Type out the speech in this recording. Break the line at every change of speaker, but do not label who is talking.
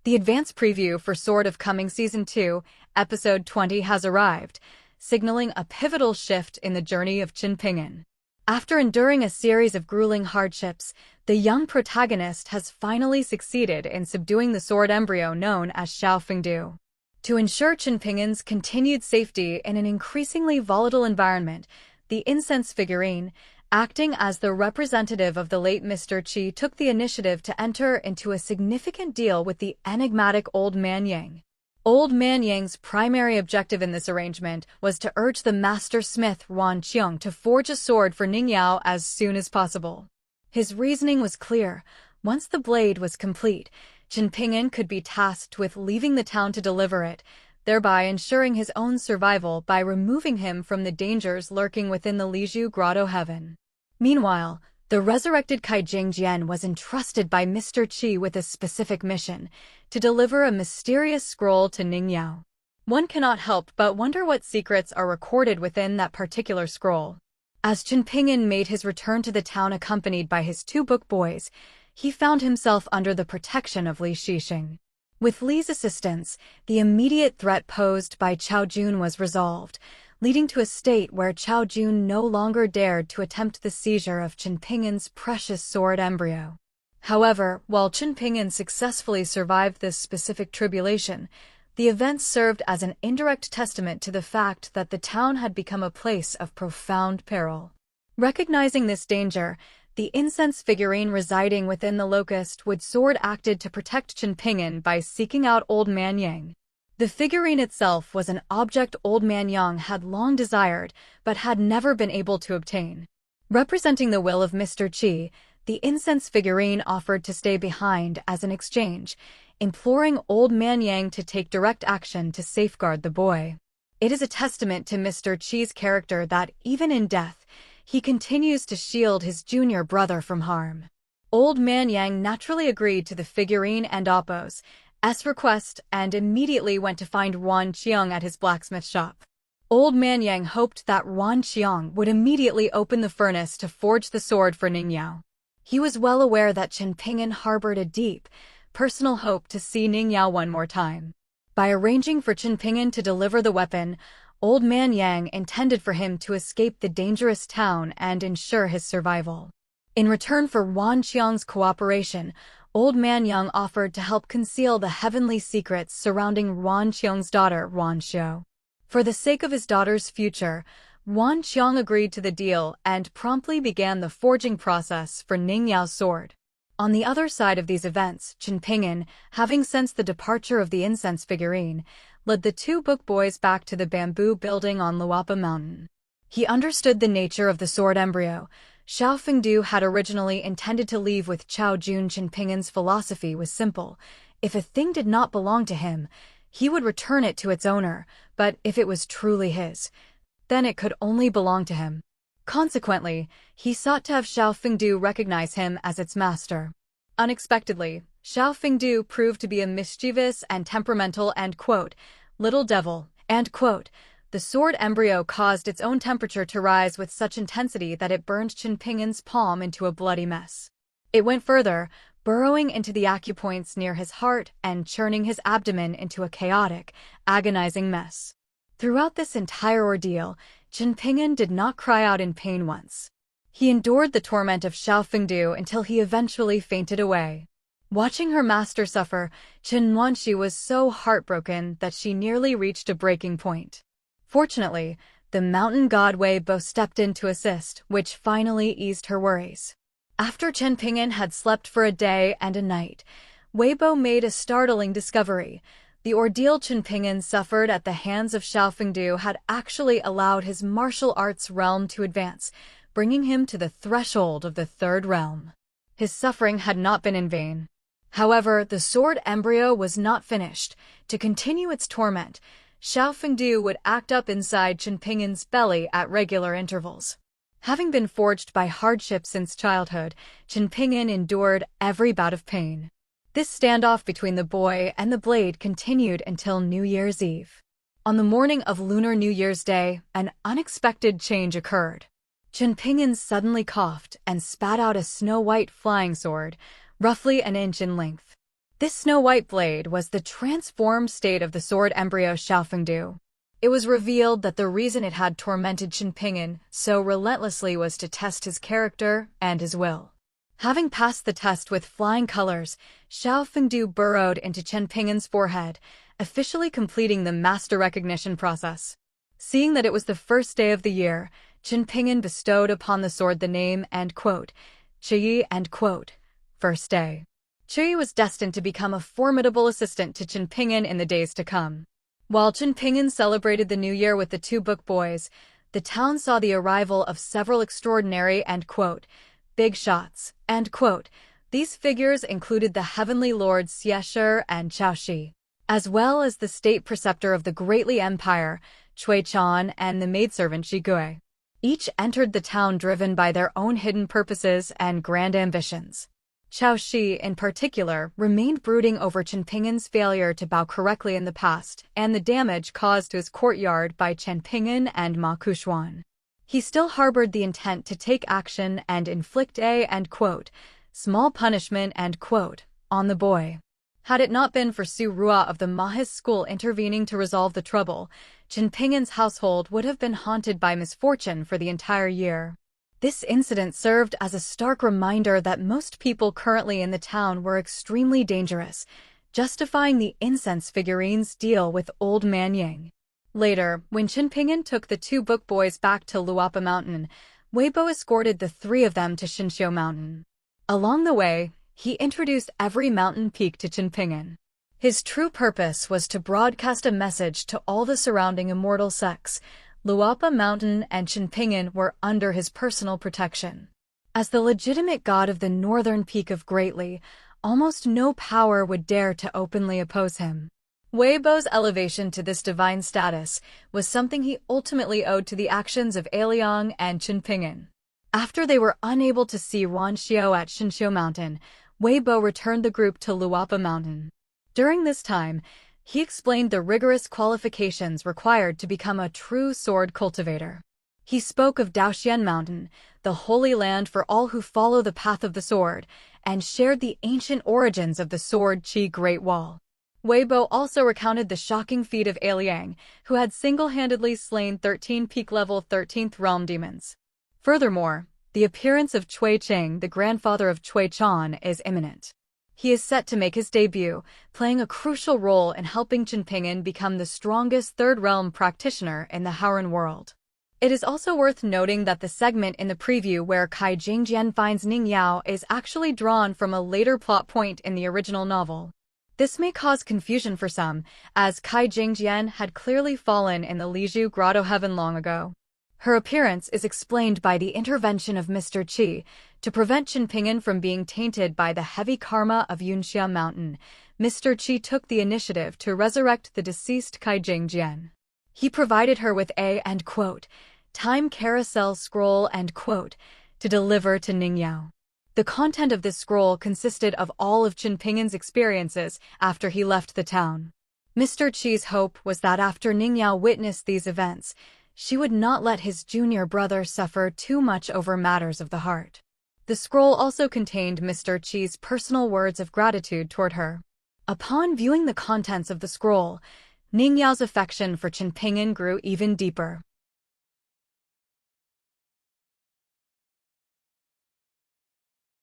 The advance preview for Sword of Coming Season 2, Episode 20 has arrived, signaling a pivotal shift in the journey of Chen Ping'an. After enduring a series of grueling hardships, the young protagonist has finally succeeded in subduing the sword embryo known as Xiao Fengdu. To ensure Chen Ping'an's continued safety in an increasingly volatile environment, the incense figurine, acting as the representative of the late Mr. Qi, took the initiative to enter into a significant deal with the enigmatic Old Man Yang. Old Man Yang's primary objective in this arrangement was to urge the master smith Wan Qiang to forge a sword for Ningyao as soon as possible. His reasoning was clear. Once the blade was complete, Chen Ping'an could be tasked with leaving the town to deliver it, thereby ensuring his own survival by removing him from the dangers lurking within the Lizhu Grotto heaven. Meanwhile, the resurrected Kai Jingjian was entrusted by Mr. Qi with a specific mission, to deliver a mysterious scroll to Ningyao. One cannot help but wonder what secrets are recorded within that particular scroll. As Chen Ping'an made his return to the town accompanied by his two book boys, he found himself under the protection of Li Shixing. With Li's assistance, the immediate threat posed by Chao Jun was resolved, leading to a state where Chao Jun no longer dared to attempt the seizure of Chen Ping'an's precious sword embryo. However, while Chen Ping'an successfully survived this specific tribulation, the events served as an indirect testament to the fact that the town had become a place of profound peril. Recognizing this danger, the incense figurine residing within the locust wood sword acted to protect Chen Ping'an by seeking out Old Man Yang. The figurine itself was an object Old Man Yang had long desired, but had never been able to obtain. Representing the will of Mr. Qi, the incense figurine offered to stay behind as an exchange, imploring Old Man Yang to take direct action to safeguard the boy. It is a testament to Mr. Qi's character that, even in death, he continues to shield his junior brother from harm. Old Man Yang naturally agreed to the figurine and Oppo's request and immediately went to find Wan Qiang at his blacksmith shop. Old Man Yang hoped that Wan Qiang would immediately open the furnace to forge the sword for Ningyao. He was well aware that Chen Ping'an harbored a deep, personal hope to see Ningyao one more time. By arranging for Chen Ping'an to deliver the weapon, Old Man Yang intended for him to escape the dangerous town and ensure his survival. In return for Wan Qiang's cooperation, Old Man Yang offered to help conceal the heavenly secrets surrounding Wan Qiang's daughter, Wan Xiao. For the sake of his daughter's future, Wan Qiang agreed to the deal and promptly began the forging process for Ningyao's sword. On the other side of these events, Chen Ping'an, having sensed the departure of the incense figurine, led the two book boys back to the bamboo building on Luapa Mountain. He understood the nature of the sword embryo. Xiao Fengdu had originally intended to leave with Chao Jun. Chen Ping'an's philosophy was simple. If a thing did not belong to him, he would return it to its owner, but if it was truly his, then it could only belong to him. Consequently, he sought to have Xiao Fengdu recognize him as its master. Unexpectedly, Xiao Fengdu proved to be a mischievous and temperamental little devil, The sword embryo caused its own temperature to rise with such intensity that it burned Chen Ping'an's palm into a bloody mess. It went further, burrowing into the acupoints near his heart and churning his abdomen into a chaotic, agonizing mess. Throughout this entire ordeal, Chen Ping'an did not cry out in pain once. He endured the torment of Xiao Fengdu until he eventually fainted away. Watching her master suffer, Chen Wanxi was so heartbroken that she nearly reached a breaking point. Fortunately, the mountain god Weibo stepped in to assist, which finally eased her worries. After Chen Ping'an had slept for a day and a night, Weibo made a startling discovery. The ordeal Chen Ping'an suffered at the hands of Xiao Fengdu had actually allowed his martial arts realm to advance, bringing him to the threshold of the third realm. His suffering had not been in vain. However, the sword embryo was not finished. To continue its torment, Xiao Fengdu would act up inside Chen Ping'an's belly at regular intervals. Having been forged by hardship since childhood, Chen Ping'an endured every bout of pain. This standoff between the boy and the blade continued until New Year's Eve. On the morning of Lunar New Year's Day, an unexpected change occurred. Chen Ping'an suddenly coughed and spat out a snow-white flying sword, roughly an inch in length. This snow-white blade was the transformed state of the sword embryo Xiaofengdu. It was revealed that the reason it had tormented Chen Ping'an so relentlessly was to test his character and his will. Having passed the test with flying colors, Xiaofengdu burrowed into Chen Ping'an's forehead, officially completing the master recognition process. Seeing that it was the first day of the year, Chen Ping'an bestowed upon the sword the name Qi first day. Qi was destined to become a formidable assistant to Chen Ping'an in the days to come. While Chen Ping'an celebrated the new year with the two book boys, the town saw the arrival of several extraordinary big shots. These figures included the heavenly lords Xie and Chao Shi, as well as the state preceptor of the Greatly Empire, Cui Chan, and the maidservant Shi Gui. Each entered the town driven by their own hidden purposes and grand ambitions. Chao Shi, in particular, remained brooding over Chen Ping'an's failure to bow correctly in the past and the damage caused to his courtyard by Chen Ping'an and Ma Kushuan. He still harbored the intent to take action and inflict a small punishment on the boy. Had it not been for Su Rua of the Mahis school intervening to resolve the trouble, Chen Ping'an's household would have been haunted by misfortune for the entire year. This incident served as a stark reminder that most people currently in the town were extremely dangerous, justifying the incense figurines deal with Old Man Yang. Later, when Chen Ping'an took the two book boys back to Luapa Mountain, Weibo escorted the three of them to Shinxiu Mountain. Along the way, he introduced every mountain peak to Chen Ping'an. His true purpose was to broadcast a message to all the surrounding immortal sects. Luapa Mountain and Chen Ping'an were under his personal protection. As the legitimate god of the northern peak of Greatly, almost no power would dare to openly oppose him. Weibo's elevation to this divine status was something he ultimately owed to the actions of Aliang and Chen Ping'an. After they were unable to see Wan Xiao at Shinxiu Mountain, Weibo returned the group to Luapa Mountain. During this time, he explained the rigorous qualifications required to become a true sword cultivator. He spoke of Daoxian Mountain, the holy land for all who follow the path of the sword, and shared the ancient origins of the sword Qi Great Wall. Weibo also recounted the shocking feat of Aliang, who had single-handedly slain 13 peak-level 13th realm demons. Furthermore, the appearance of Cui Qing, the grandfather of Cui Chan, is imminent. He is set to make his debut, playing a crucial role in helping Chen Ping'an become the strongest Third Realm practitioner in the Howren world. It is also worth noting that the segment in the preview where Kai Jingjian finds Ning Yao is actually drawn from a later plot point in the original novel. This may cause confusion for some, as Kai Jingjian had clearly fallen in the Liju Grotto Heaven long ago. Her appearance is explained by the intervention of Mr. Qi. To prevent Chen Ping'an from being tainted by the heavy karma of Yunxia Mountain, Mr. Qi took the initiative to resurrect the deceased Kai Jingjian. He provided her with a time carousel scroll to deliver to Ning Yao. The content of this scroll consisted of all of Chen Ping'an's experiences after he left the town. Mr. Qi's hope was that after Ning Yao witnessed these events, she would not let his junior brother suffer too much over matters of the heart. The scroll also contained Mr. Qi's personal words of gratitude toward her. Upon viewing the contents of the scroll, Ning Yao's affection for Chen Ping'an grew even deeper.